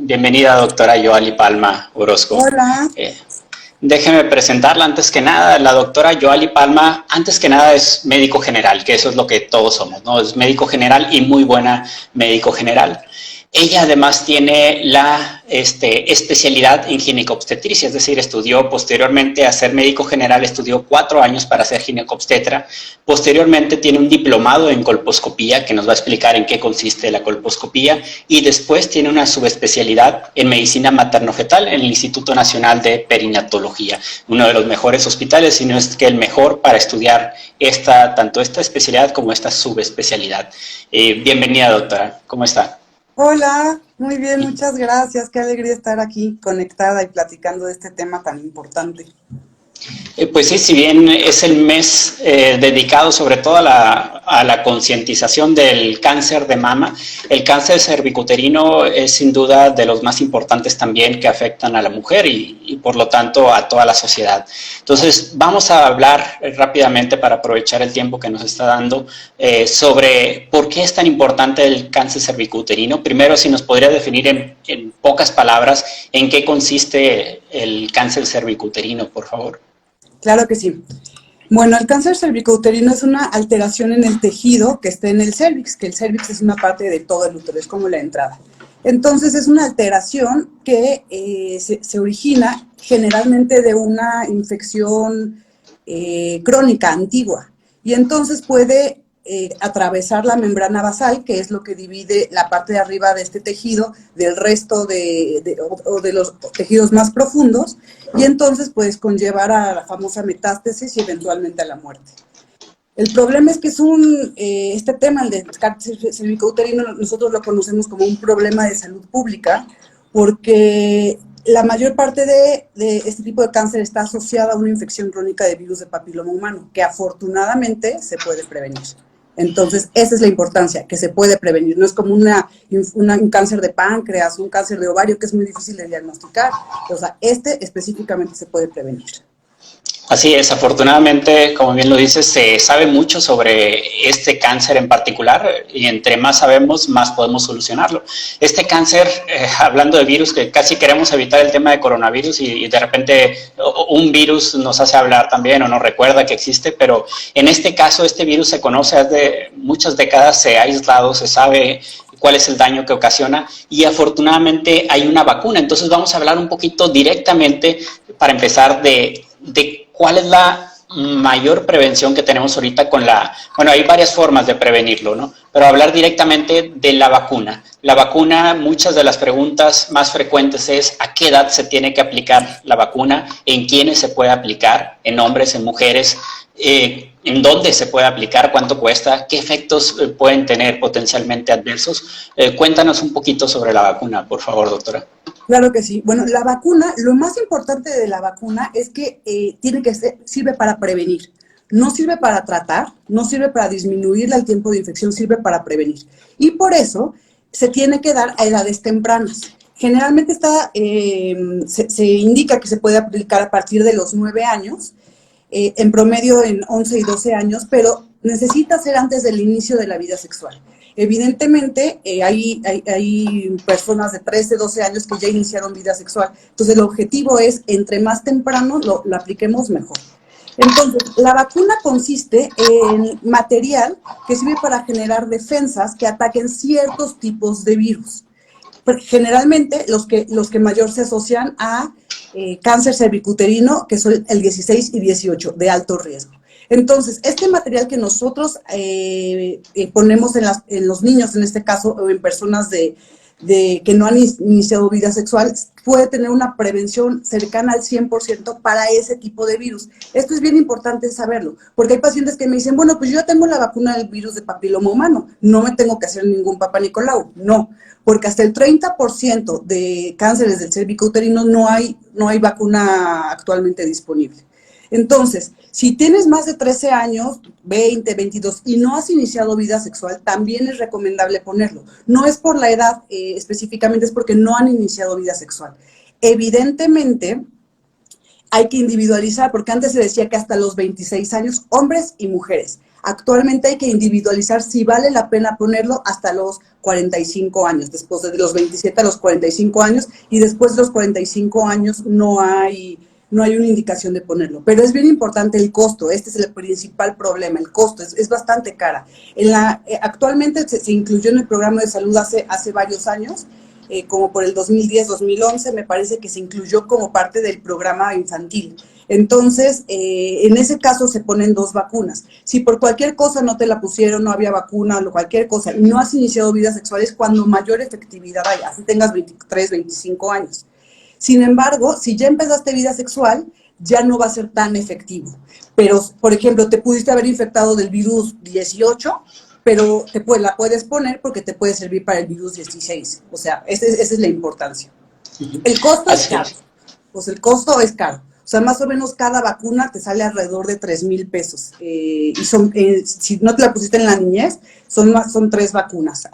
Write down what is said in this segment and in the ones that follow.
Bienvenida, doctora Yoali Palma Orozco. Hola. Déjeme presentarla antes que nada. La doctora Yoali Palma, antes que nada, es médico general, que eso es lo que todos somos, ¿no? Es médico general y muy buena médico general. Ella además tiene la especialidad en ginecobstetricia, es decir, estudió posteriormente a ser médico general, estudió 4 años para ser ginecobstetra. Posteriormente tiene un diplomado en colposcopía, que nos va a explicar en qué consiste la colposcopía, y después tiene una subespecialidad en medicina materno-fetal en el Instituto Nacional de Perinatología, uno de los mejores hospitales, si no es que el mejor para estudiar tanto esta especialidad como esta subespecialidad. Bienvenida, doctora. ¿Cómo está? Hola, muy bien, muchas gracias. Qué alegría estar aquí conectada y platicando de este tema tan importante. Pues sí, si bien es el mes dedicado sobre todo a la concientización del cáncer de mama, el cáncer cervicuterino es sin duda de los más importantes también que afectan a la mujer y por lo tanto a toda la sociedad. Entonces vamos a hablar rápidamente para aprovechar el tiempo que nos está dando sobre por qué es tan importante el cáncer cervicuterino. Primero, si nos podría definir en pocas palabras en qué consiste el cáncer cervicuterino, por favor. Claro que sí. Bueno, el cáncer cervicouterino es una alteración en el tejido que está en el cervix, que el cervix es una parte de todo el útero, es como la entrada. Entonces es una alteración que se origina generalmente de una infección crónica, antigua, y entonces puede atravesar la membrana basal, que es lo que divide la parte de arriba de este tejido del resto de los tejidos más profundos, y entonces pues conllevar a la famosa metástasis y eventualmente a la muerte. El problema es que es este tema, el de cáncer cervicouterino, nosotros lo conocemos como un problema de salud pública, porque la mayor parte de este tipo de cáncer está asociada a una infección crónica de virus de papiloma humano, que afortunadamente se puede prevenir. Entonces, esa es la importancia, que se puede prevenir. No es como un cáncer de páncreas, un cáncer de ovario, que es muy difícil de diagnosticar. O sea, específicamente se puede prevenir. Así es, afortunadamente, como bien lo dices, se sabe mucho sobre este cáncer en particular y entre más sabemos, más podemos solucionarlo. Este cáncer, hablando de virus, que casi queremos evitar el tema de coronavirus y de repente un virus nos hace hablar también o nos recuerda que existe, pero en este caso este virus se conoce hace muchas décadas, se ha aislado, se sabe cuál es el daño que ocasiona y afortunadamente hay una vacuna. Entonces vamos a hablar un poquito directamente para empezar de cuál es la mayor prevención que tenemos ahorita con bueno, hay varias formas de prevenirlo, ¿no? Pero hablar directamente de la vacuna. La vacuna, muchas de las preguntas más frecuentes es ¿a qué edad se tiene que aplicar la vacuna? ¿En quiénes se puede aplicar? ¿En hombres, en mujeres? ¿En dónde se puede aplicar? ¿Cuánto cuesta? ¿Qué efectos pueden tener potencialmente adversos? Cuéntanos un poquito sobre la vacuna, por favor, doctora. Claro que sí. Bueno, la vacuna, lo más importante de la vacuna es que sirve para prevenir. No sirve para tratar, no sirve para disminuir el tiempo de infección, sirve para prevenir. Y por eso se tiene que dar a edades tempranas. Generalmente se indica que se puede aplicar a partir de los 9 años, en promedio en 11 y 12 años, pero necesita ser antes del inicio de la vida sexual. Evidentemente, hay personas de 13, 12 años que ya iniciaron vida sexual. Entonces, el objetivo es, entre más temprano lo apliquemos, mejor. Entonces, la vacuna consiste en material que sirve para generar defensas que ataquen ciertos tipos de virus. Generalmente, los que mayor se asocian a cáncer cervicuterino, que son el 16 y 18, de alto riesgo. Entonces, este material que nosotros ponemos en los niños, en este caso, o en personas que no han iniciado vida sexual, puede tener una prevención cercana al 100% para ese tipo de virus. Esto es bien importante saberlo, porque hay pacientes que me dicen, bueno, pues yo ya tengo la vacuna del virus de papiloma humano, no me tengo que hacer ningún Papá Nicolau. No, porque hasta el 30% de cánceres del cervicouterino no hay vacuna actualmente disponible. Entonces, si tienes más de 13 años, 20, 22 y no has iniciado vida sexual, también es recomendable ponerlo. No es por la edad específicamente, es porque no han iniciado vida sexual. Evidentemente, hay que individualizar, porque antes se decía que hasta los 26 años, hombres y mujeres. Actualmente hay que individualizar si vale la pena ponerlo hasta los 45 años, después de los 27 a los 45 años, y después de los 45 años no hay una indicación de ponerlo. Pero es bien importante el costo, este es el principal problema, el costo, es bastante cara. Actualmente se incluyó en el programa de salud hace varios años, como por el 2010, 2011, me parece que se incluyó como parte del programa infantil. Entonces, en ese caso se ponen 2 vacunas. Si por cualquier cosa no te la pusieron, no había vacuna o cualquier cosa, y no has iniciado vida sexual, es cuando mayor efectividad hay, así tengas 23, 25 años. Sin embargo, si ya empezaste vida sexual, ya no va a ser tan efectivo. Pero, por ejemplo, te pudiste haber infectado del virus 18, pero la puedes poner porque te puede servir para el virus 16. O sea, esa es la importancia. El costo es caro. Pues el costo es caro. O sea, más o menos cada vacuna te sale alrededor de 3,000 pesos. Y si no te la pusiste en la niñez, son 3 vacunas.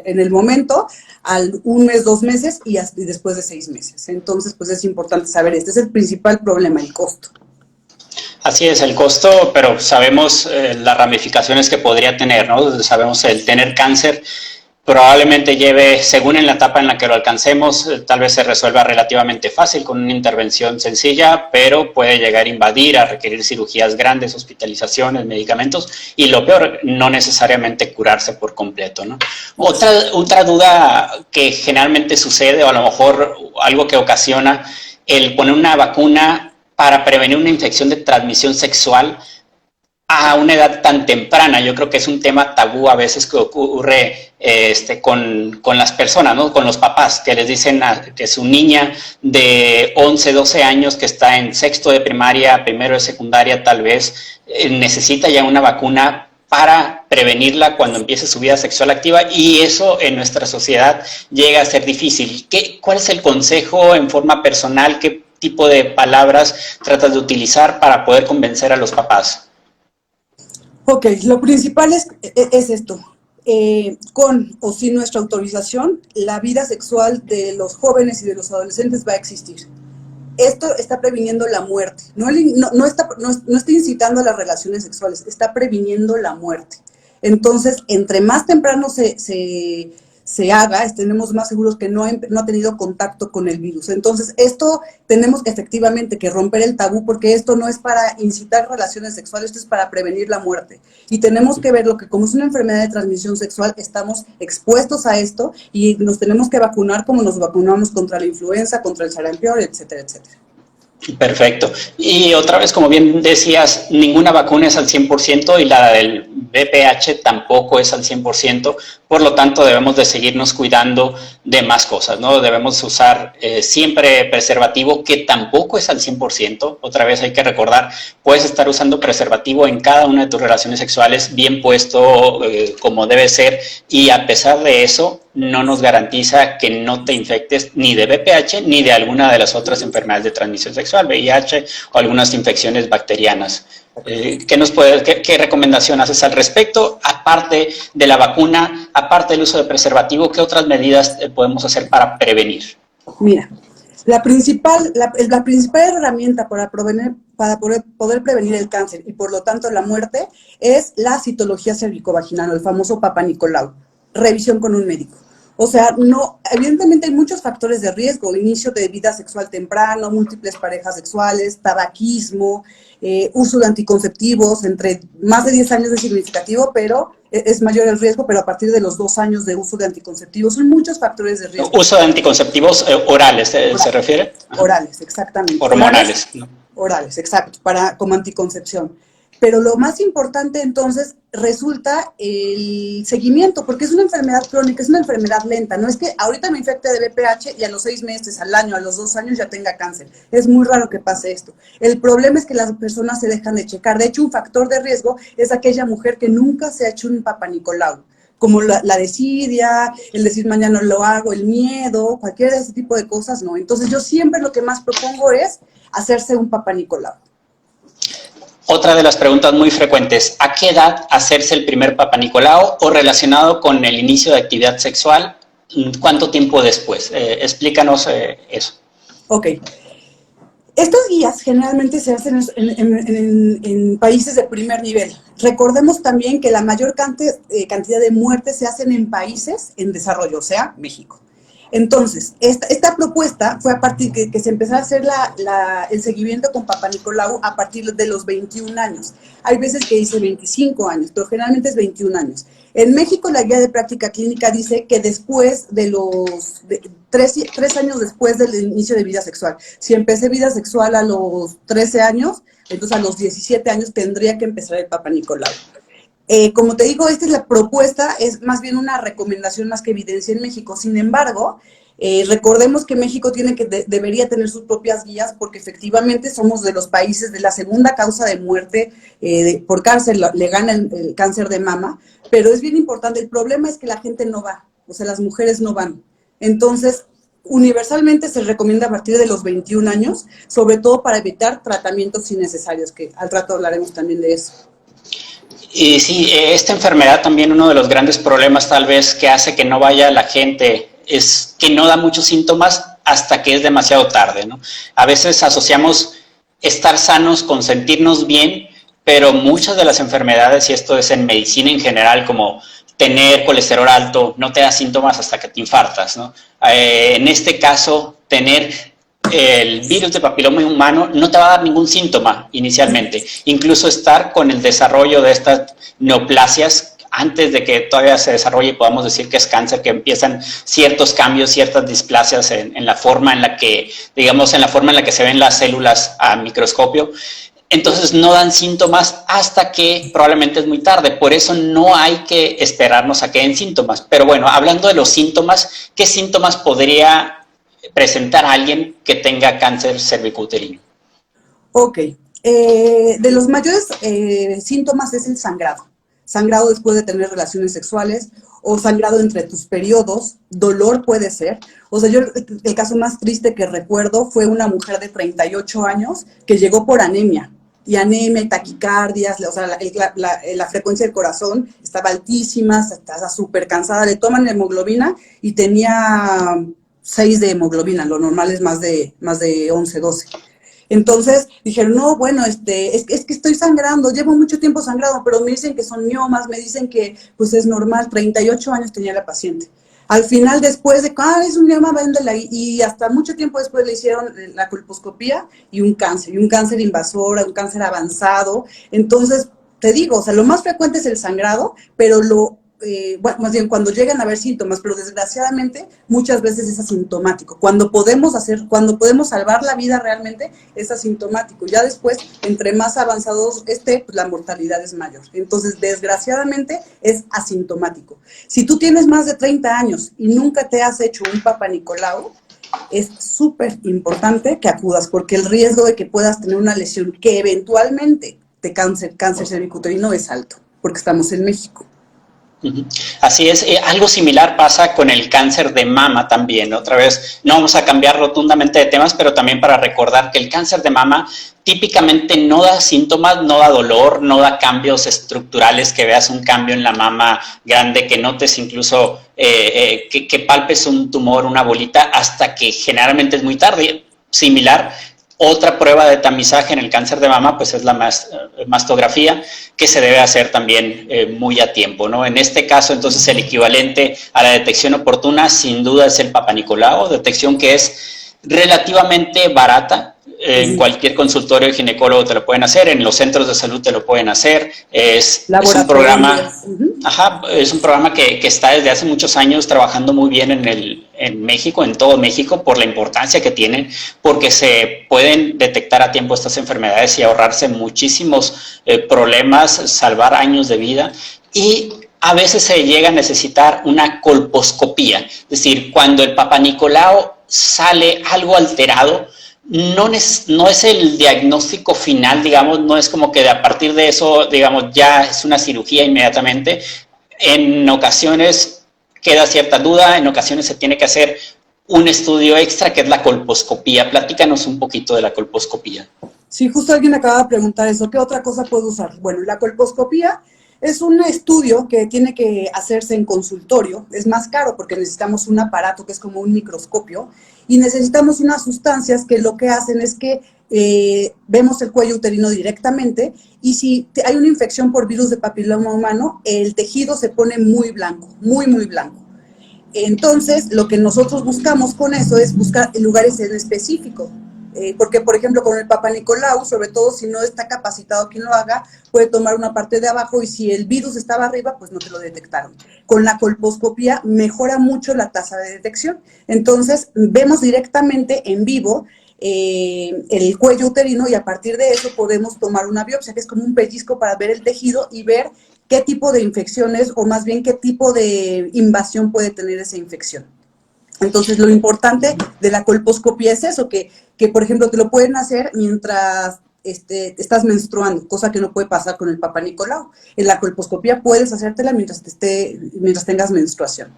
En el momento, al 1 mes, 2 meses y después de 6 meses. Entonces, pues es importante saber, este es el principal problema, el costo. Así es, el costo, pero sabemos las ramificaciones que podría tener, ¿no? Sabemos el tener cáncer probablemente lleve, según en la etapa en la que lo alcancemos, tal vez se resuelva relativamente fácil con una intervención sencilla, pero puede llegar a invadir, a requerir cirugías grandes, hospitalizaciones, medicamentos, y lo peor, no necesariamente curarse por completo, ¿no? Otra duda que generalmente sucede, o a lo mejor algo que ocasiona el poner una vacuna para prevenir una infección de transmisión sexual a una edad tan temprana. Yo creo que es un tema tabú a veces que ocurre con las personas, ¿no? Con los papás, que les dicen que su niña de 11, 12 años que está en sexto de primaria, primero de secundaria tal vez, necesita ya una vacuna para prevenirla cuando empiece su vida sexual activa, y eso en nuestra sociedad llega a ser difícil. ¿Cuál es el consejo en forma personal? ¿Qué tipo de palabras tratas de utilizar para poder convencer a los papás? Ok, lo principal es esto. Con o sin nuestra autorización, la vida sexual de los jóvenes y de los adolescentes va a existir. Esto está previniendo la muerte. No está incitando a las relaciones sexuales, está previniendo la muerte. Entonces, entre más temprano se haga, tenemos más seguros que no ha tenido contacto con el virus. Entonces, esto tenemos efectivamente que romper el tabú, porque esto no es para incitar relaciones sexuales, esto es para prevenir la muerte. Y tenemos que verlo que como es una enfermedad de transmisión sexual, estamos expuestos a esto y nos tenemos que vacunar como nos vacunamos contra la influenza, contra el sarampión, etcétera, etcétera. Perfecto. Y otra vez, como bien decías, ninguna vacuna es al 100% y la del VPH tampoco es al 100%, por lo tanto debemos de seguirnos cuidando de más cosas, ¿no? Debemos usar siempre preservativo, que tampoco es al 100%. Otra vez hay que recordar, puedes estar usando preservativo en cada una de tus relaciones sexuales, bien puesto como debe ser, y a pesar de eso, no nos garantiza que no te infectes ni de VPH ni de alguna de las otras enfermedades de transmisión sexual, VIH o algunas infecciones bacterianas. ¿Qué recomendación haces al respecto? Aparte de la vacuna, aparte del uso de preservativo, ¿qué otras medidas podemos hacer para prevenir? Mira, la principal herramienta para poder prevenir el cáncer y por lo tanto la muerte es la citología cervicovaginal, el famoso Papa Nicolau. Revisión con un médico. O sea, evidentemente hay muchos factores de riesgo: inicio de vida sexual temprano, múltiples parejas sexuales, tabaquismo, uso de anticonceptivos. Entre más de 10 años es significativo, pero es mayor el riesgo, pero a partir de los 2 años de uso de anticonceptivos son muchos factores de riesgo. Uso de anticonceptivos orales, ¿se refiere? Orales, exactamente. Hormonales, ¿no? Orales, exacto, como anticoncepción. Pero lo más importante entonces resulta el seguimiento, porque es una enfermedad crónica, es una enfermedad lenta. No es que ahorita me infecte de VPH y a los 6 meses, al año, a los 2 años ya tenga cáncer. Es muy raro que pase esto. El problema es que las personas se dejan de checar. De hecho, un factor de riesgo es aquella mujer que nunca se ha hecho un Papa Nicolau, como la desidia, el decir mañana lo hago, el miedo, cualquiera de ese tipo de cosas, no. Entonces yo siempre lo que más propongo es hacerse un Papa Nicolau. Otra de las preguntas muy frecuentes: ¿a qué edad hacerse el primer Papa Nicolau, o relacionado con el inicio de actividad sexual, cuánto tiempo después? Explícanos eso. Ok. Estas guías generalmente se hacen en países de primer nivel. Recordemos también que la mayor cantidad de muertes se hacen en países en desarrollo, o sea, México. Entonces, esta propuesta fue a partir que se empezó a hacer el seguimiento con Papá Nicolau a partir de los 21 años. Hay veces que dice 25 años, pero generalmente es 21 años. En México, la guía de práctica clínica dice que después de tres años después del inicio de vida sexual. Si empecé vida sexual a los 13 años, entonces a los 17 años tendría que empezar el Papá Nicolau. Como te digo, esta es la propuesta, es más bien una recomendación más que evidencia en México. Sin embargo, recordemos que México debería tener sus propias guías porque efectivamente somos de los países de la segunda causa de muerte por cáncer, le gana el cáncer de mama, pero es bien importante, el problema es que la gente no va, o sea, las mujeres no van. Entonces, universalmente se recomienda a partir de los 21 años, sobre todo para evitar tratamientos innecesarios, que al rato hablaremos también de eso. Y sí, esta enfermedad también uno de los grandes problemas tal vez que hace que no vaya la gente es que no da muchos síntomas hasta que es demasiado tarde, ¿no? A veces asociamos estar sanos con sentirnos bien, pero muchas de las enfermedades, y esto es en medicina en general, como tener colesterol alto, no te da síntomas hasta que te infartas, ¿no? En este caso, tener el virus de papiloma humano no te va a dar ningún síntoma inicialmente. Incluso estar con el desarrollo de estas neoplasias antes de que todavía se desarrolle y podamos decir que es cáncer, que empiezan ciertos cambios, ciertas displasias en la forma en la que, digamos, en la forma en la que se ven las células a microscopio. Entonces no dan síntomas hasta que probablemente es muy tarde. Por eso no hay que esperarnos a que den síntomas. Pero bueno, hablando de los síntomas, ¿qué síntomas podría presentar a alguien que tenga cáncer cervicouterino? Ok. De los mayores síntomas es el sangrado. Sangrado después de tener relaciones sexuales o sangrado entre tus periodos, dolor puede ser. O sea, yo el caso más triste que recuerdo fue una mujer de 38 años que llegó por anemia. Y anemia y taquicardias, o sea, la frecuencia del corazón estaba altísima, estaba súper cansada, le toman hemoglobina y tenía 6 de hemoglobina, lo normal es más de 11, 12. Entonces dijeron, no, bueno, es que estoy sangrando, llevo mucho tiempo sangrando, pero me dicen que son miomas, me dicen que pues es normal, 38 años tenía la paciente. Al final, después de, es un mioma, véndela, y hasta mucho tiempo después le hicieron la colposcopía y un cáncer invasor, un cáncer avanzado. Entonces, te digo, o sea, lo más frecuente es el sangrado, pero bueno, más bien cuando llegan a haber síntomas, pero desgraciadamente muchas veces es asintomático. Cuando podemos salvar la vida realmente es asintomático. Ya después, entre más avanzados esté, pues la mortalidad es mayor. Entonces, desgraciadamente es asintomático. Si tú tienes más de 30 años y nunca te has hecho un Papá Nicolau, es súper importante que acudas, porque el riesgo de que puedas tener una lesión que eventualmente te cáncer cervicouterino es alto, porque estamos en México. Así es, algo similar pasa con el cáncer de mama también. Otra vez, no vamos a cambiar rotundamente de temas, pero también para recordar que el cáncer de mama típicamente no da síntomas, no da dolor, no da cambios estructurales, que veas un cambio en la mama grande, que notes incluso que palpes un tumor, una bolita, hasta que generalmente es muy tarde. Similar. Otra prueba de tamizaje en el cáncer de mama, pues es la mastografía, que se debe hacer también muy a tiempo, ¿no? En este caso, entonces, el equivalente a la detección oportuna, sin duda, es el Papá Nicolau, detección que es relativamente barata. En cualquier consultorio de ginecólogo te lo pueden hacer, en los centros de salud te lo pueden hacer. Es un programa, es un programa que está desde hace muchos años trabajando muy bien en México, en todo México, por la importancia que tienen, porque se pueden detectar a tiempo estas enfermedades y ahorrarse muchísimos problemas, salvar años de vida. Y a veces se llega a necesitar una colposcopía, es decir, cuando el Papá Nicolau sale algo alterado, no es el diagnóstico final, digamos, no es como que a partir de eso, digamos, ya es una cirugía inmediatamente. En ocasiones queda cierta duda, en ocasiones se tiene que hacer un estudio extra que es la colposcopía. Platícanos un poquito de la colposcopía. Sí, justo alguien acaba de preguntar eso, ¿qué otra cosa puedo usar? Bueno, la colposcopía Es un estudio que tiene que hacerse en consultorio, es más caro porque necesitamos un aparato que es como un microscopio y necesitamos unas sustancias que lo que hacen es que vemos el cuello uterino directamente y si hay una infección por virus de papiloma humano, el tejido se pone muy blanco, muy, muy blanco. Entonces, lo que nosotros buscamos con eso es buscar lugares en específico. Porque, por ejemplo, con el Papa Nicolau, sobre todo si no está capacitado quien lo haga, puede tomar una parte de abajo y si el virus estaba arriba, pues no te lo detectaron. Con la colposcopía mejora mucho la tasa de detección. Entonces, vemos directamente en vivo el cuello uterino y a partir de eso podemos tomar una biopsia, que es como un pellizco para ver el tejido y ver qué tipo de infecciones o más bien qué tipo de invasión puede tener esa infección. Entonces, lo importante de la colposcopía es eso, que por ejemplo, te lo pueden hacer mientras estás menstruando, cosa que no puede pasar con el Papa Nicolau. En la colposcopía puedes hacértela mientras tengas menstruación.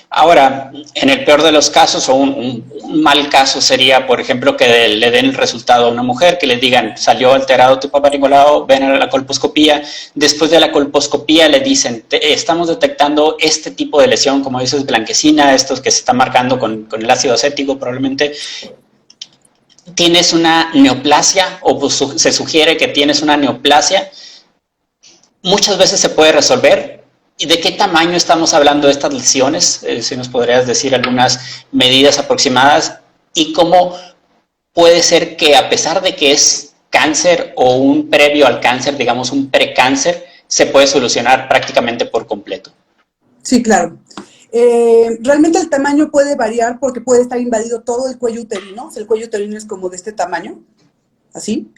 Ahora, en el peor de los casos, o un mal caso sería, por ejemplo, que le den el resultado a una mujer, que le digan, salió alterado tu Papa Nicolau, ven a la colposcopía. Después de la colposcopía le dicen, estamos detectando este tipo de lesión, como dices, blanquecina, estos que se están marcando con el ácido acético probablemente. ¿Tienes una neoplasia o se sugiere que tienes una neoplasia? Muchas veces se puede resolver. ¿Y de qué tamaño estamos hablando de estas lesiones? Si nos podrías decir algunas medidas aproximadas y cómo puede ser que a pesar de que es cáncer o un previo al cáncer, digamos un precáncer, se puede solucionar prácticamente por completo. Sí, claro. Realmente el tamaño puede variar porque puede estar invadido todo el cuello uterino. O sea, el cuello uterino es como de este tamaño, así.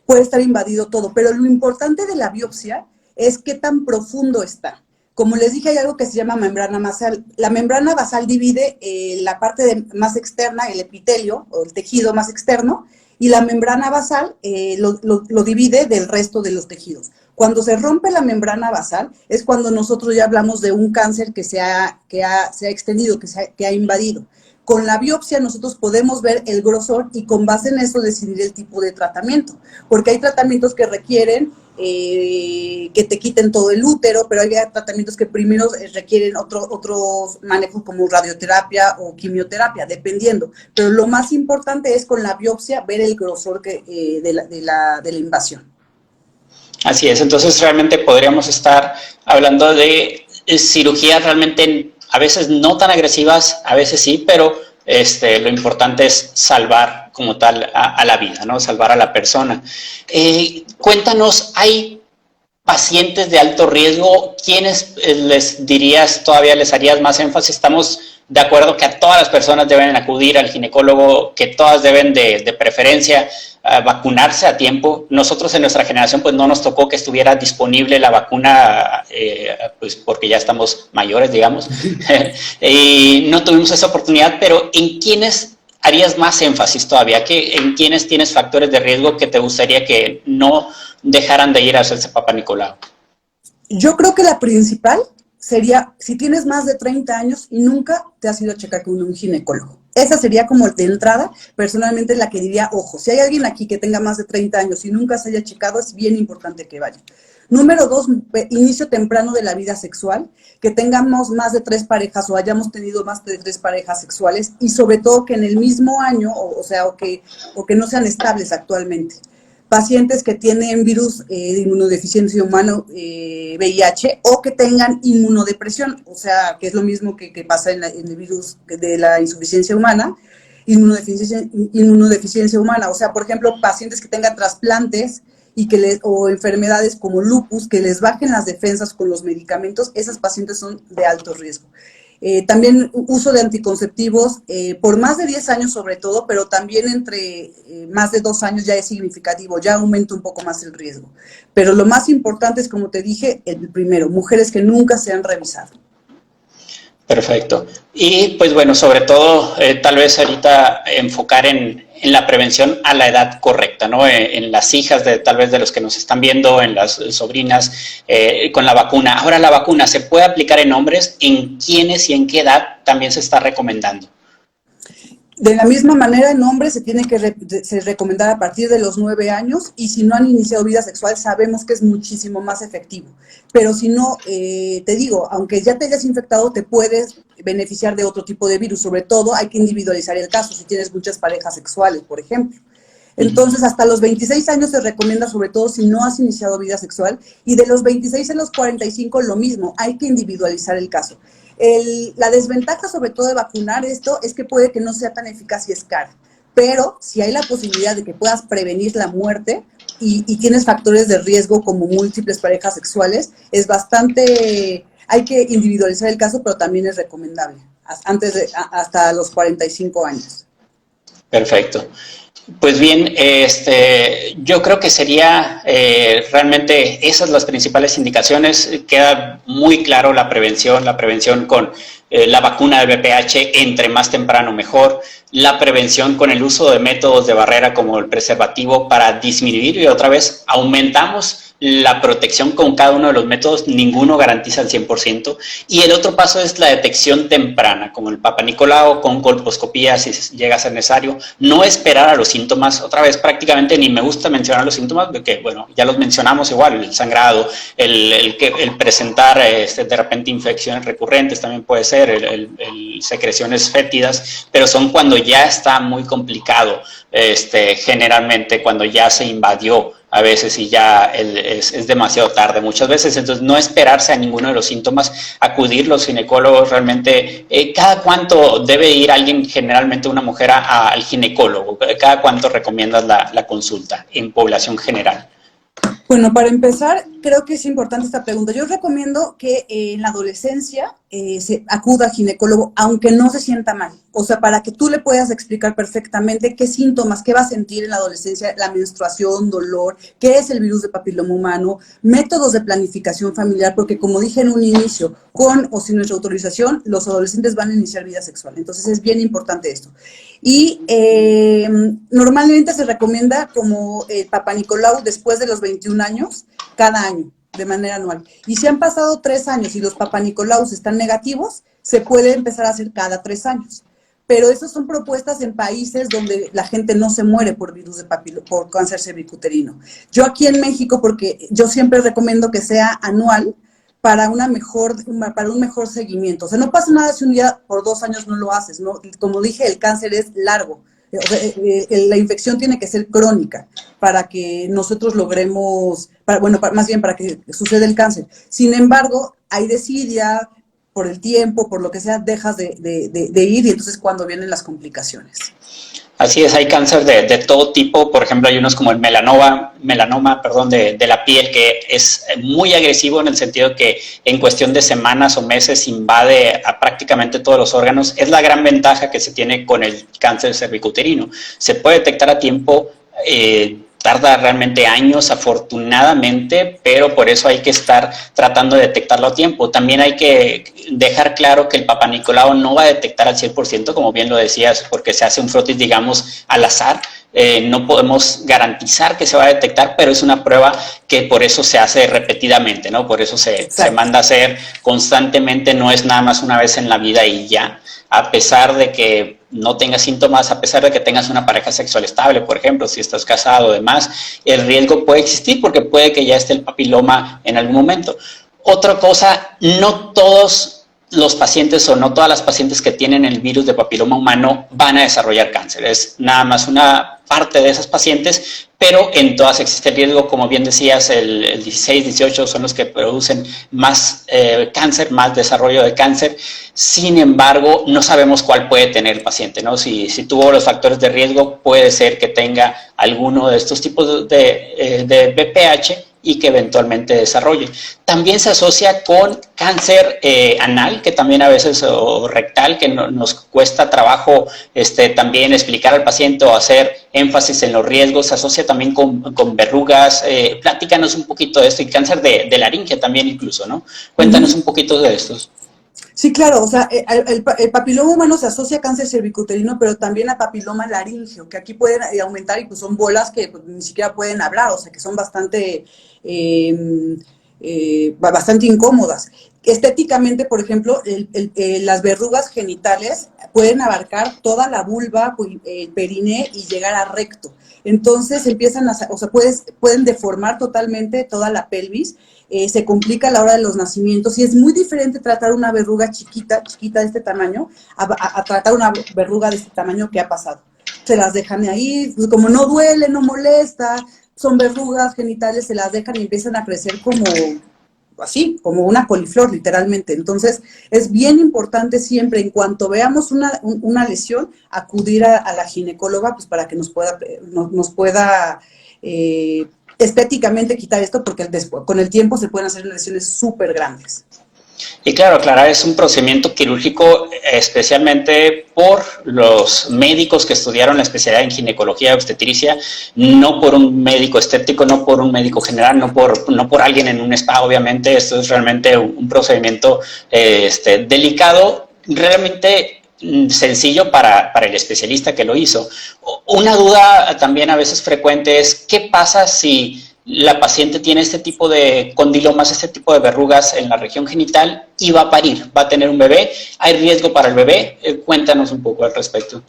Puede estar invadido todo, pero lo importante de la biopsia es qué tan profundo está. Como les dije, hay algo que se llama membrana basal. La membrana basal divide la parte más externa, el epitelio o el tejido más externo, y la membrana basal lo divide del resto de los tejidos. Cuando se rompe la membrana basal es cuando nosotros ya hablamos de un cáncer que se ha extendido, que ha invadido. Con la biopsia nosotros podemos ver el grosor y con base en eso decidir el tipo de tratamiento, porque hay tratamientos que requieren que te quiten todo el útero, pero hay tratamientos que primero requieren otros manejos como radioterapia o quimioterapia, dependiendo. Pero lo más importante es con la biopsia ver el grosor de la invasión. Así es, entonces realmente podríamos estar hablando de cirugías realmente a veces no tan agresivas, a veces sí, pero lo importante es salvar como tal a la vida, ¿no? Salvar a la persona. Cuéntanos, ¿hay pacientes de alto riesgo? ¿Quiénes les dirías, todavía les harías más énfasis? Estamos de acuerdo que a todas las personas deben acudir al ginecólogo, que todas deben de preferencia vacunarse a tiempo. Nosotros en nuestra generación pues no nos tocó que estuviera disponible la vacuna, pues porque ya estamos mayores, digamos, y no tuvimos esa oportunidad, pero ¿en quiénes harías más énfasis todavía? ¿En quiénes tienes factores de riesgo que te gustaría que no dejaran de ir a hacerse Papa Nicolau? Yo creo que la principal sería si tienes más de 30 años y nunca te has ido a checar con un ginecólogo. Esa sería como de entrada, personalmente la que diría, ojo, si hay alguien aquí que tenga más de 30 años y nunca se haya checado, es bien importante que vaya. Número 2, inicio temprano de la vida sexual, que tengamos más de 3 parejas o hayamos tenido más de 3 parejas sexuales y sobre todo que en el mismo año, o que no sean estables actualmente. Pacientes que tienen virus de inmunodeficiencia humana, VIH, o que tengan inmunodepresión, o sea, que es lo mismo que pasa en el virus de la insuficiencia humana, inmunodeficiencia humana, o sea, por ejemplo, pacientes que tengan trasplantes y o enfermedades como lupus, que les bajen las defensas con los medicamentos, esas pacientes son de alto riesgo. También uso de anticonceptivos por más de 10 años sobre todo, pero también entre más de 2 años ya es significativo, ya aumenta un poco más el riesgo. Pero lo más importante es, como te dije, el primero, mujeres que nunca se han revisado. Perfecto. Y pues bueno, sobre todo, tal vez ahorita enfocar en la prevención a la edad correcta, ¿no? En las hijas tal vez de los que nos están viendo, en las sobrinas, con la vacuna. Ahora, la vacuna, ¿se puede aplicar en hombres? ¿En quiénes y en qué edad también se está recomendando? De la misma manera, en hombres se tiene que se recomendar a partir de los 9 años y si no han iniciado vida sexual sabemos que es muchísimo más efectivo. Pero si no, te digo, aunque ya te hayas infectado, te puedes beneficiar de otro tipo de virus. Sobre todo hay que individualizar el caso si tienes muchas parejas sexuales, por ejemplo. Entonces, hasta los 26 años se recomienda, sobre todo si no has iniciado vida sexual, y de los 26 a los 45 lo mismo, hay que individualizar el caso. La desventaja sobre todo de vacunar esto es que puede que no sea tan eficaz y es caro, pero si hay la posibilidad de que puedas prevenir la muerte y tienes factores de riesgo como múltiples parejas sexuales, es bastante, hay que individualizar el caso, pero también es recomendable, hasta los 45 años. Perfecto. Pues bien, yo creo que sería realmente esas las principales indicaciones. Queda muy claro la prevención con la vacuna de VPH, entre más temprano mejor, la prevención con el uso de métodos de barrera como el preservativo para disminuir y otra vez aumentamos la protección con cada uno de los métodos, ninguno garantiza el 100%. Y el otro paso es la detección temprana, como el Papa Nicolau, con colposcopía si llega a ser necesario. No esperar a los síntomas, otra vez prácticamente ni me gusta mencionar los síntomas, porque bueno, ya los mencionamos igual, el sangrado, el presentar de repente infecciones recurrentes también puede ser, el secreciones fétidas, pero son cuando ya está muy complicado, generalmente cuando ya se invadió a veces y ya es demasiado tarde muchas veces. Entonces no esperarse a ninguno de los síntomas, acudir los ginecólogos realmente, ¿cada cuánto debe ir alguien, generalmente una mujer, al ginecólogo? ¿Cada cuánto recomiendas la consulta en población general? Bueno, para empezar, creo que es importante esta pregunta. Yo recomiendo que en la adolescencia se acuda al ginecólogo, aunque no se sienta mal. O sea, para que tú le puedas explicar perfectamente qué síntomas, qué va a sentir en la adolescencia, la menstruación, dolor, qué es el virus de papiloma humano, métodos de planificación familiar, porque como dije en un inicio, con o sin nuestra autorización, los adolescentes van a iniciar vida sexual. Entonces es bien importante esto. Y normalmente se recomienda como el Papa Nicolau después de los 21 años, cada año, de manera anual. Y si han pasado 3 años y los Papa Nicolaus están negativos, se puede empezar a hacer cada 3 años. Pero esas son propuestas en países donde la gente no se muere por virus de por cáncer cervicuterino. Yo aquí en México, porque yo siempre recomiendo que sea anual, para un mejor seguimiento. O sea, no pasa nada si un día por 2 años no lo haces, ¿no? Como dije, el cáncer es largo. O sea, la infección tiene que ser crónica para que nosotros logremos, más bien para que suceda el cáncer. Sin embargo, hay desidia, por el tiempo, por lo que sea, dejas de ir y entonces cuando vienen las complicaciones. Así es, hay cáncer de todo tipo. Por ejemplo, hay unos como el melanoma de la piel, que es muy agresivo en el sentido que en cuestión de semanas o meses invade a prácticamente todos los órganos. Es la gran ventaja que se tiene con el cáncer cervicuterino. Se puede detectar a tiempo, tarda realmente años, afortunadamente, pero por eso hay que estar tratando de detectarlo a tiempo. También hay que dejar claro que el Papa Nicolau no va a detectar al 100%, como bien lo decías, porque se hace un frotis, digamos, al azar. No podemos garantizar que se va a detectar, pero es una prueba que por eso se hace repetidamente, ¿no? Por eso se manda a hacer constantemente, no es nada más una vez en la vida y ya. A pesar de que no tengas síntomas, a pesar de que tengas una pareja sexual estable, por ejemplo, si estás casado o demás, el riesgo puede existir porque puede que ya esté el papiloma en algún momento. Otra cosa, no todos los pacientes o no todas las pacientes que tienen el virus de papiloma humano van a desarrollar cáncer. Es nada más una parte de esas pacientes, pero en todas existe el riesgo. Como bien decías, el 16, 18 son los que producen más cáncer, más desarrollo de cáncer. Sin embargo, no sabemos cuál puede tener el paciente, ¿no? Si tuvo los factores de riesgo, puede ser que tenga alguno de estos tipos de VPH y que eventualmente desarrolle. También se asocia con cáncer anal, que también a veces, o rectal, que nos cuesta trabajo también explicar al paciente o hacer énfasis en los riesgos. Se asocia también con verrugas. Platícanos un poquito de esto, y cáncer de laringe también incluso, ¿no? Cuéntanos un poquito de estos. Sí, claro, o sea, el papiloma humano se asocia a cáncer cervicuterino, pero también a papiloma laríngeo, que aquí pueden aumentar y pues son bolas que pues, ni siquiera pueden hablar, o sea, que son bastante incómodas. estéticamente, por ejemplo, las verrugas genitales pueden abarcar toda la vulva, el periné y llegar a recto. Entonces empiezan o sea, pueden deformar totalmente toda la pelvis, se complica a la hora de los nacimientos y es muy diferente tratar una verruga chiquita de este tamaño, a tratar una verruga de este tamaño que ha pasado. Se las dejan ahí, pues como no duele, no molesta, son verrugas genitales, se las dejan y empiezan a crecer como así, como una coliflor, literalmente. Entonces, es bien importante siempre, en cuanto veamos una lesión, acudir a la ginecóloga, pues para que nos pueda estéticamente quitar esto, porque con el tiempo se pueden hacer lesiones súper grandes. Y claro, Clara, es un procedimiento quirúrgico especialmente por los médicos que estudiaron la especialidad en ginecología y obstetricia, no por un médico estético, no por un médico general, no por alguien en un spa, obviamente. Esto es realmente un procedimiento delicado, realmente sencillo para el especialista que lo hizo. Una duda también a veces frecuente es, ¿qué pasa si la paciente tiene este tipo de condilomas, este tipo de verrugas en la región genital y va a parir, va a tener un bebé? ¿Hay riesgo para el bebé? Cuéntanos un poco al respecto.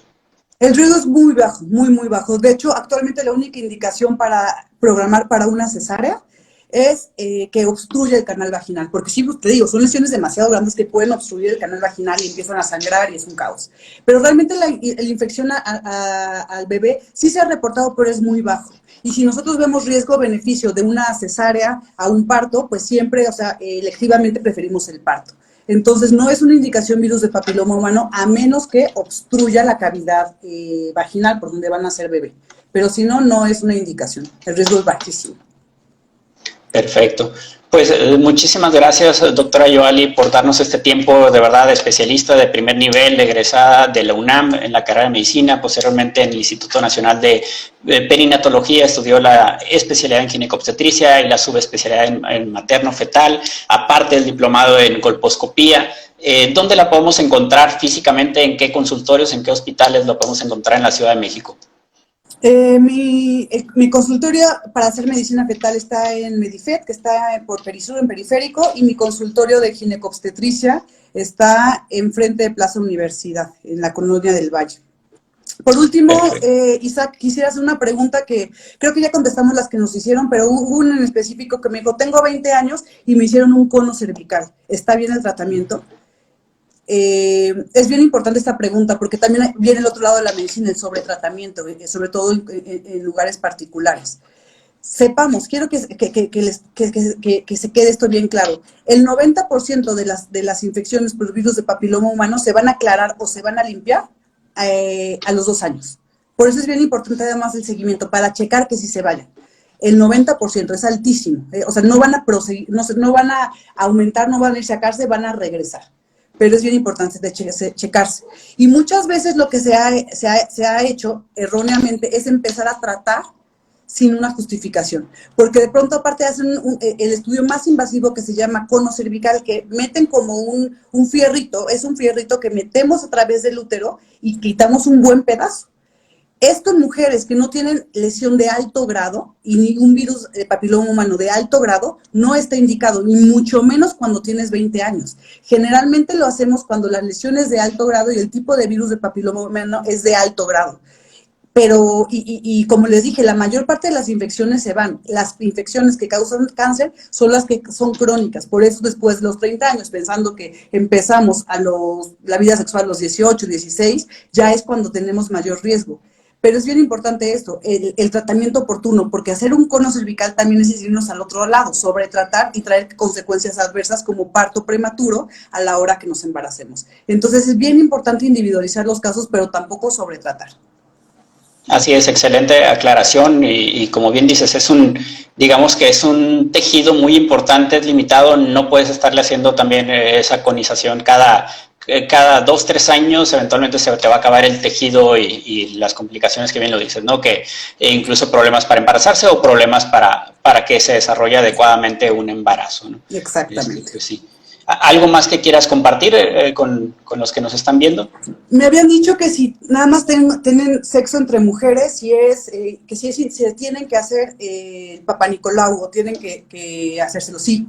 El riesgo es muy bajo, muy, muy bajo. De hecho, actualmente la única indicación para programar para una cesárea es que obstruya el canal vaginal, porque sí, te digo, son lesiones demasiado grandes que pueden obstruir el canal vaginal y empiezan a sangrar y es un caos. Pero realmente la infección al bebé sí se ha reportado, pero es muy bajo. Y si nosotros vemos riesgo-beneficio de una cesárea a un parto, pues siempre, o sea, electivamente preferimos el parto. Entonces, no es una indicación virus de papiloma humano, a menos que obstruya la cavidad vaginal por donde van a nacer bebé. Pero si no, no es una indicación. El riesgo es bajísimo. Perfecto. Pues muchísimas gracias, doctora Yoali, por darnos este tiempo, de verdad, de especialista de primer nivel, egresada de la UNAM en la carrera de medicina, posteriormente en el Instituto Nacional de Perinatología, estudió la especialidad en ginecobstetricia y la subespecialidad en materno-fetal, aparte del diplomado en colposcopía. ¿Dónde la podemos encontrar físicamente? ¿En qué consultorios, en qué hospitales la podemos encontrar en la Ciudad de México? Mi consultorio para hacer medicina fetal está en Medifet, que está por Perisur, en Periférico, y mi consultorio de ginecobstetricia está enfrente de Plaza Universidad, en la Colonia del Valle. Por último, Isaac, quisiera hacer una pregunta que creo que ya contestamos las que nos hicieron, pero hubo una en específico que me dijo, tengo 20 años y me hicieron un cono cervical. ¿Está bien el tratamiento? Es bien importante esta pregunta porque también viene el otro lado de la medicina, el sobretratamiento, sobre todo en lugares particulares. Sepamos, quiero que se quede esto bien claro, el 90% de las infecciones por virus de papiloma humano se van a aclarar o se van a limpiar a los 2 años. Por eso es bien importante además el seguimiento, para checar que sí se vayan. El 90% es altísimo, o sea, no van a proseguir, no van a aumentar, no van a irse a cárcel, van a regresar. Pero es bien importante checarse. Y muchas veces lo que se ha hecho erróneamente es empezar a tratar sin una justificación. Porque de pronto aparte hacen el estudio más invasivo que se llama cono cervical, que meten como un fierrito, es un fierrito que metemos a través del útero y quitamos un buen pedazo. Esto en mujeres que no tienen lesión de alto grado y ningún virus de papiloma humano de alto grado no está indicado, ni mucho menos cuando tienes 20 años. Generalmente lo hacemos cuando la lesión es de alto grado y el tipo de virus de papiloma humano es de alto grado. Pero, y como les dije, la mayor parte de las infecciones se van. Las infecciones que causan cáncer son las que son crónicas. Por eso después de los 30 años, pensando que empezamos la vida sexual a los 18, 16, ya es cuando tenemos mayor riesgo. Pero es bien importante esto, el tratamiento oportuno, porque hacer un cono cervical también es irnos al otro lado, sobretratar y traer consecuencias adversas como parto prematuro a la hora que nos embaracemos. Entonces es bien importante individualizar los casos, pero tampoco sobretratar. Así es, excelente aclaración y como bien dices, digamos que es un tejido muy importante, es limitado, no puedes estarle haciendo también esa conización cada 2, 3 años, eventualmente se te va a acabar el tejido y las complicaciones que bien lo dices, ¿no? Que incluso problemas para embarazarse o problemas para que se desarrolle adecuadamente un embarazo, ¿no? Exactamente. Sí. ¿Algo más que quieras compartir con los que nos están viendo? Me habían dicho que si nada más tienen sexo entre mujeres, que si se tienen que hacer Papá Nicolau o tienen que hacérselo, sí.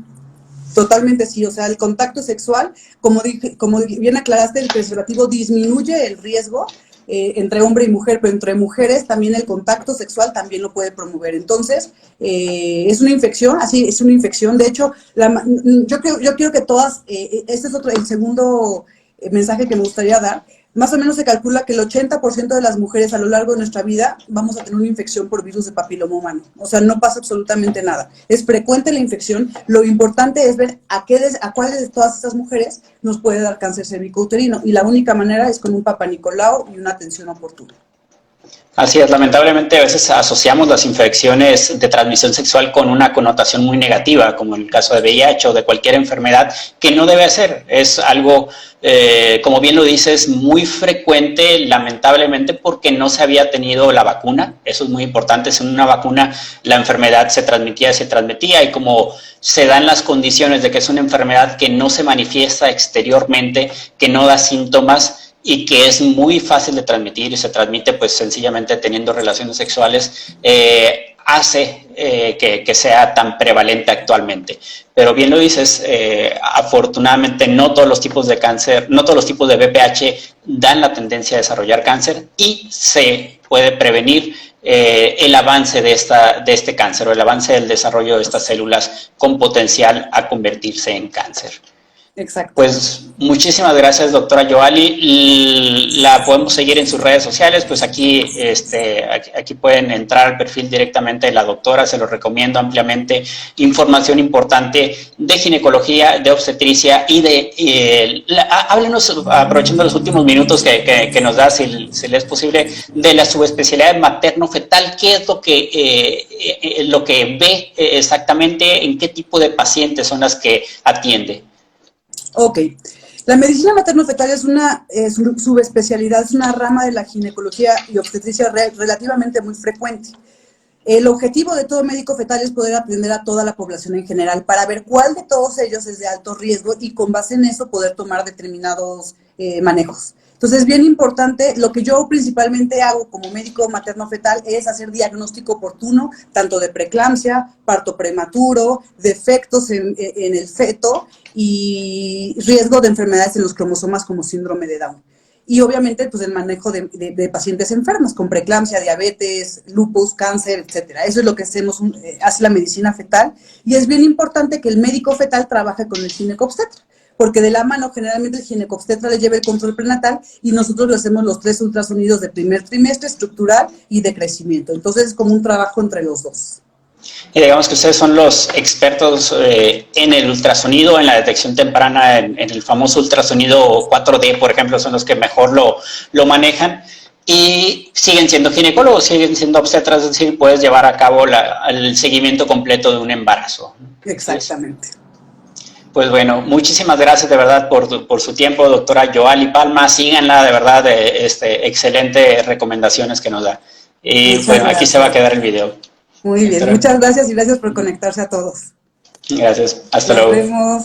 Totalmente sí, o sea, el contacto sexual, como bien aclaraste, el preservativo disminuye el riesgo entre hombre y mujer, pero entre mujeres también el contacto sexual también lo puede promover. Entonces, es una infección, así es una infección. De hecho, yo quiero que todas, este es el segundo mensaje que me gustaría dar. Más o menos se calcula que el 80% de las mujeres a lo largo de nuestra vida vamos a tener una infección por virus de papiloma humano. O sea, no pasa absolutamente nada. Es frecuente la infección. Lo importante es ver a cuáles de todas estas mujeres nos puede dar cáncer cervicouterino. Y la única manera es con un Papá Nicolau y una atención oportuna. Así es, lamentablemente a veces asociamos las infecciones de transmisión sexual con una connotación muy negativa, como en el caso de VIH o de cualquier enfermedad, que no debe ser. Es algo, como bien lo dices, muy frecuente, lamentablemente, porque no se había tenido la vacuna. Eso es muy importante. Sin una vacuna la enfermedad se transmitía, y como se dan las condiciones de que es una enfermedad que no se manifiesta exteriormente, que no da síntomas, y que es muy fácil de transmitir y se transmite pues sencillamente teniendo relaciones sexuales, hace que sea tan prevalente actualmente. Pero bien lo dices, afortunadamente no todos los tipos de cáncer, no todos los tipos de VPH dan la tendencia a desarrollar cáncer y se puede prevenir el avance de este cáncer o el avance del desarrollo de estas células con potencial a convertirse en cáncer. Exacto. Pues muchísimas gracias, doctora Yoali. La podemos seguir en sus redes sociales, pues aquí pueden entrar al perfil directamente de la doctora, se lo recomiendo ampliamente. Información importante de ginecología, de obstetricia y háblenos, aprovechando los últimos minutos que nos da, si le es posible, de la subespecialidad materno-fetal. ¿Qué es lo que ve exactamente? ¿En qué tipo de pacientes son las que atiende? Ok. La medicina materno-fetal es una subespecialidad, es una rama de la ginecología y obstetricia relativamente muy frecuente. El objetivo de todo médico fetal es poder atender a toda la población en general para ver cuál de todos ellos es de alto riesgo y con base en eso poder tomar determinados manejos. Entonces, es bien importante, lo que yo principalmente hago como médico materno-fetal es hacer diagnóstico oportuno, tanto de preeclampsia, parto prematuro, defectos en el feto y riesgo de enfermedades en los cromosomas como síndrome de Down. Y obviamente, pues el manejo de pacientes enfermas con preeclampsia, diabetes, lupus, cáncer, etcétera. Eso es lo que hace la medicina fetal. Y es bien importante que el médico fetal trabaje con el ginecobstetra, porque de la mano generalmente el ginecobstetra le lleva el control prenatal y nosotros le hacemos los 3 ultrasonidos de primer trimestre, estructural y de crecimiento. Entonces es como un trabajo entre los dos. Y digamos que ustedes son los expertos en el ultrasonido, en la detección temprana, en el famoso ultrasonido 4D, por ejemplo, son los que mejor lo manejan. Y siguen siendo ginecólogos, siguen siendo obstetras, es decir, puedes llevar a cabo el seguimiento completo de un embarazo. Exactamente. Pues bueno, muchísimas gracias de verdad por su tiempo, doctora Yoali Palma. Síganla, de verdad, excelentes recomendaciones que nos da. Y bueno, aquí se va a quedar el video. Muy bien, muchas gracias y gracias por conectarse a todos. Gracias, hasta luego. Nos vemos.